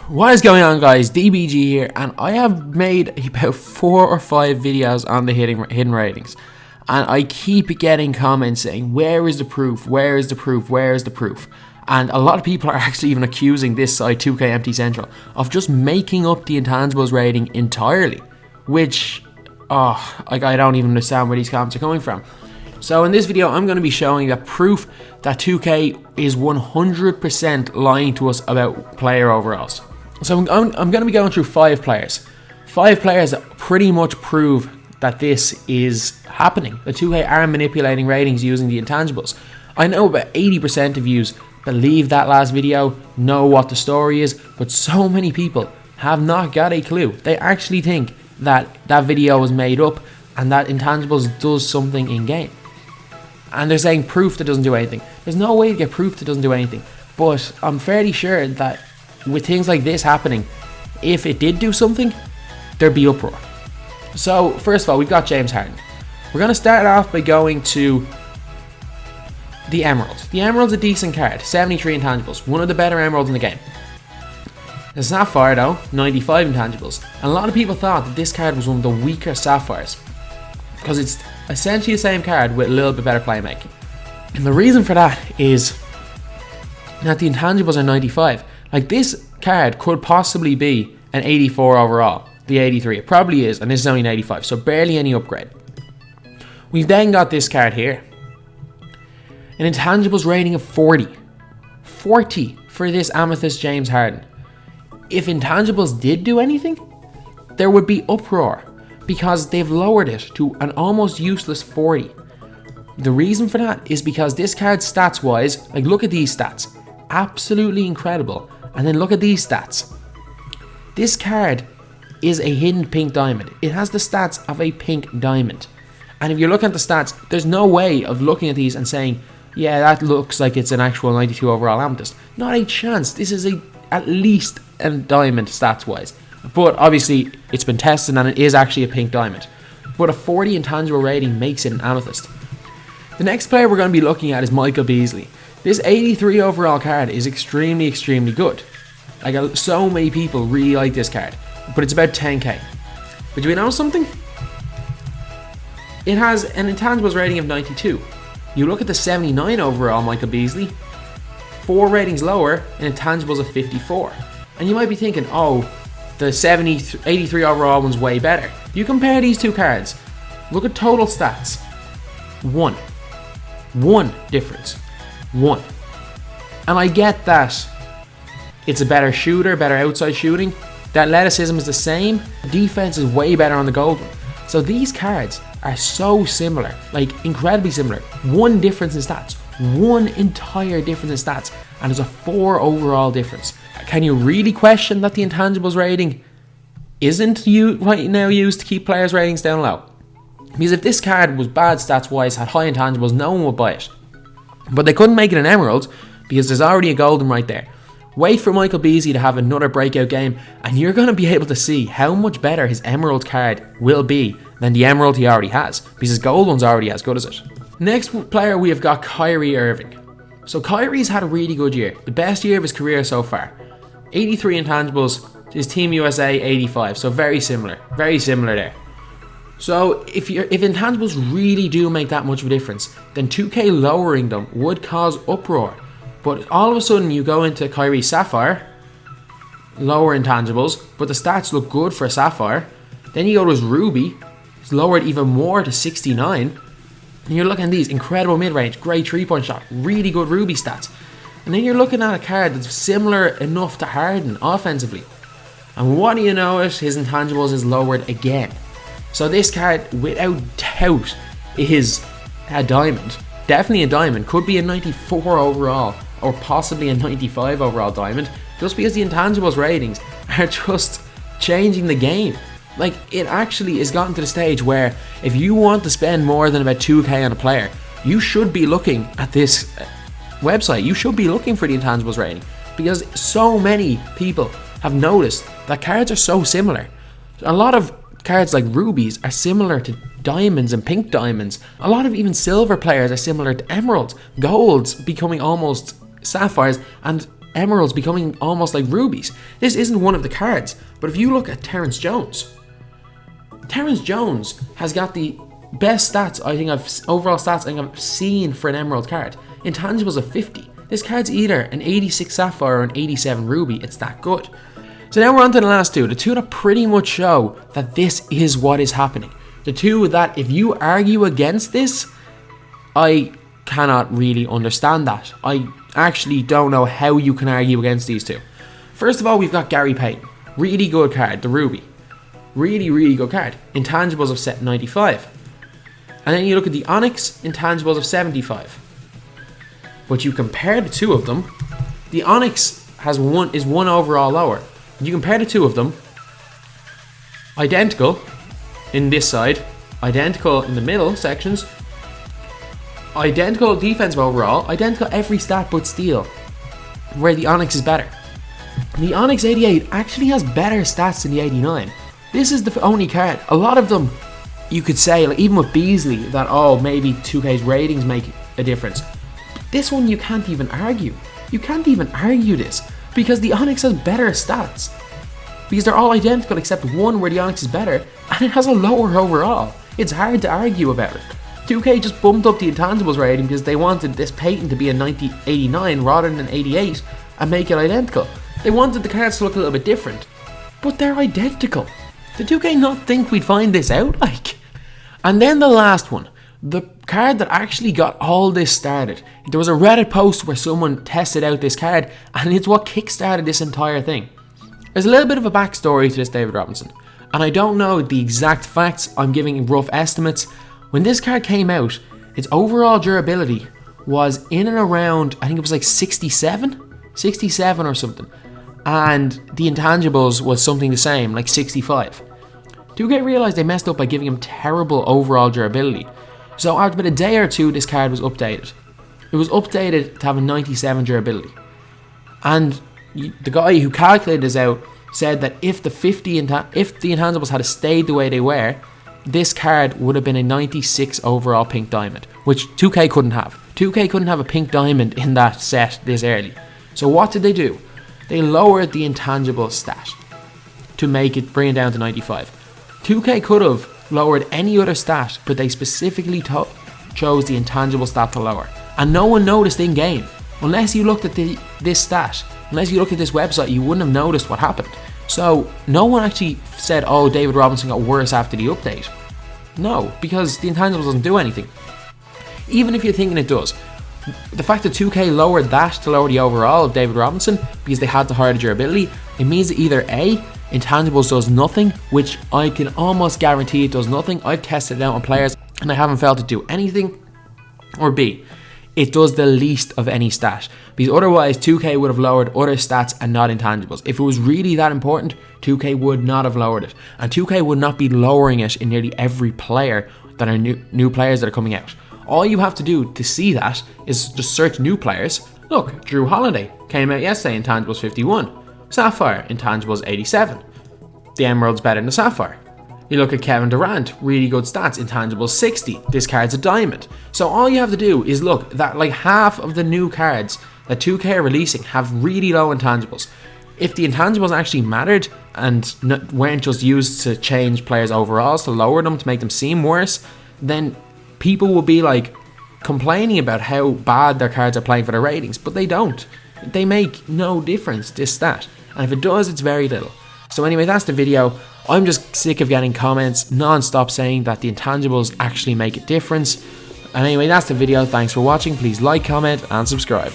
What is going on, guys? DBG here, and I have made about 4 or 5 videos on the hidden ratings, and I keep getting comments saying, where is the proof, where is the proof, where is the proof? And a lot of people are actually even accusing this site, 2K17 Central, of just making up the intangibles rating entirely, which, I don't even understand where these comments are coming from. So in this video, I'm going to be showing that proof that 2K is 100% lying to us about player overalls. So I'm going to be going through 5 players. 5 players that pretty much prove that this is happening. The 2K are manipulating ratings using the intangibles. I know about 80% of you believe that last video, know what the story is, but so many people have not got a clue. They actually think that that video was made up and that intangibles does something in game. And they're saying proof that doesn't do anything. There's no way to get proof that doesn't do anything. But I'm fairly sure that with things like this happening, if it did do something, there'd be uproar. So first of all, we've got James Harden. We're going to start off by going to the Emerald. The Emerald's a decent card, 73 intangibles, one of the better Emeralds in the game. The Sapphire though, 95 intangibles. And a lot of people thought that this card was one of the weaker Sapphires, because it's essentially the same card with a little bit better playmaking. And the reason for that is that the intangibles are 95. Like, this card could possibly be an 84 overall, the 83. It probably is, and this is only an 85, so barely any upgrade. We've then got this card here. An intangibles rating of 40. 40 for this Amethyst James Harden. If intangibles did do anything, there would be uproar, because they've lowered it to an almost useless 40. The reason for that is because this card stats wise, like, look at these stats, absolutely incredible. And then look at these stats. This card is a hidden pink diamond. It has the stats of a pink diamond. And if you're looking at the stats, there's no way of looking at these and saying, yeah, that looks like it's an actual 92 overall Amethyst. Not a chance. This is at least a diamond stats wise. But obviously it's been tested and it is actually a pink diamond. But a 40 intangible rating makes it an Amethyst. The next player we're going to be looking at is Michael Beasley. This 83 overall card is extremely good. Like, so many people really like this card, but it's about 10k. But do we know something? It has an intangibles rating of 92. You look at the 79 overall Michael Beasley, 4 ratings lower, and intangibles of 54. And you might be thinking, oh, the 83 overall one's way better. You compare these two cards, look at total stats. 1 difference. 1. And I get that it's a better shooter, better outside shooting. The athleticism is the same. Defense is way better on the gold one. So these cards are so similar, like incredibly similar. 1 difference in stats. 1 entire difference in stats. And there's a 4 overall difference. Can you really question that the intangibles rating isn't right now used to keep players' ratings down low? Because if this card was bad stats wise, had high intangibles, no one would buy it. But they couldn't make it an Emerald because there's already a golden right there. Wait for Michael Beasley to have another breakout game and you're going to be able to see how much better his Emerald card will be than the Emerald he already has, because his gold one's already as good as it. Next player, we have got Kyrie Irving. So Kyrie's had a really good year, the best year of his career so far. 83 intangibles, his Team USA 85, so very similar there. So if intangibles really do make that much of a difference, then 2K lowering them would cause uproar. But all of a sudden you go into Kyrie Sapphire, lower intangibles, but the stats look good for a Sapphire. Then you go to his Ruby, it's lowered even more to 69. And you're looking at these incredible mid-range, great 3-point shot, really good Ruby stats. And then you're looking at a card that's similar enough to Harden offensively. And what do you know it? His intangibles is lowered again. So this card, without doubt, is a diamond. Definitely a diamond. Could be a 94 overall, or possibly a 95 overall diamond, just because the intangibles ratings are just changing the game. Like, it actually has gotten to the stage where if you want to spend more than about 2k on a player, you should be looking at this website. You should be looking for the intangibles rating, because so many people have noticed that cards are so similar. A lot of cards like rubies are similar to diamonds and pink diamonds. A lot of even silver players are similar to emeralds, golds becoming almost sapphires, and emeralds becoming almost like rubies. This isn't one of the cards, but if you look at Terrence Jones has got the best stats overall stats I think I've seen for an emerald card. Intangibles of 50. This card's either an 86 sapphire or an 87 ruby. It's that good. So now we're on to the last two. The two that pretty much show that this is what is happening. The two that if you argue against this, I cannot really understand that. I actually don't know how you can argue against these two. First of all, we've got Gary Payton. Really good card, the ruby. Really, really good card. Intangibles of set 95. And then you look at the Onyx, intangibles of 75. But you compare the two of them, the Onyx is one overall lower. You compare the two of them, identical in this side, identical in the middle sections, identical defensive overall, identical every stat but steal, where the Onyx is better. The Onyx 88 actually has better stats than the 89. This is the only card. A lot of them, you could say, like even with Beasley, that maybe 2K's ratings make a difference. This one you can't even argue. You can't even argue this because the Onyx has better stats. Because they're all identical except one where the Onyx is better and it has a lower overall. It's hard to argue about it. 2K just bumped up the intangibles rating because they wanted this Payton to be a 89 rather than 88 and make it identical. They wanted the cards to look a little bit different, but they're identical. Did 2K not think we'd find this out? And then the last one, the card that actually got all this started. There was a Reddit post where someone tested out this card and it's what kickstarted this entire thing. There's a little bit of a backstory to this David Robinson, and I don't know the exact facts, I'm giving rough estimates. When this card came out, its overall durability was in and around, I think it was like 67 or something, and the intangibles was something the same, like 65. 2K realised they messed up by giving him terrible overall durability. So after about a day or two, this card was updated. It was updated to have a 97 durability. And the guy who calculated this out said that if the intangibles had stayed the way they were, this card would have been a 96 overall pink diamond, which 2K couldn't have. 2K couldn't have a pink diamond in that set this early. So what did they do? They lowered the intangible stat to bring it down to 95. 2K could have lowered any other stat, but they specifically chose the intangible stat to lower. And no one noticed in game. Unless you looked at this stat, unless you looked at this website, you wouldn't have noticed what happened. So no one actually said, David Robinson got worse after the update. No, because the intangibles doesn't do anything. Even if you're thinking it does. The fact that 2K lowered that to lower the overall of David Robinson because they had to higher the durability, it means that either A, intangibles does nothing, which I can almost guarantee it does nothing. I've tested it out on players and I haven't felt it do anything. Or B, it does the least of any stat, because otherwise 2K would have lowered other stats and not intangibles. If it was really that important, 2K would not have lowered it, and 2K would not be lowering it in nearly every player that are new players that are coming out. All you have to do to see that is just search new players. Look, Drew Holiday came out yesterday, intangibles 51. Sapphire, intangibles 87. The Emerald's better than the Sapphire. You look at Kevin Durant, really good stats, intangibles 60. This card's a diamond. So all you have to do is look that like half of the new cards that 2K are releasing have really low intangibles. If the intangibles actually mattered and weren't just used to change players' overalls, to lower them, to make them seem worse, then people will be like complaining about how bad their cards are playing for their ratings, but they don't. They make no difference, this stat. And if it does, it's very little. So anyway, that's the video. I'm just sick of getting comments non-stop saying that the intangibles actually make a difference. And anyway, that's the video. Thanks for watching. Please like, comment, and subscribe.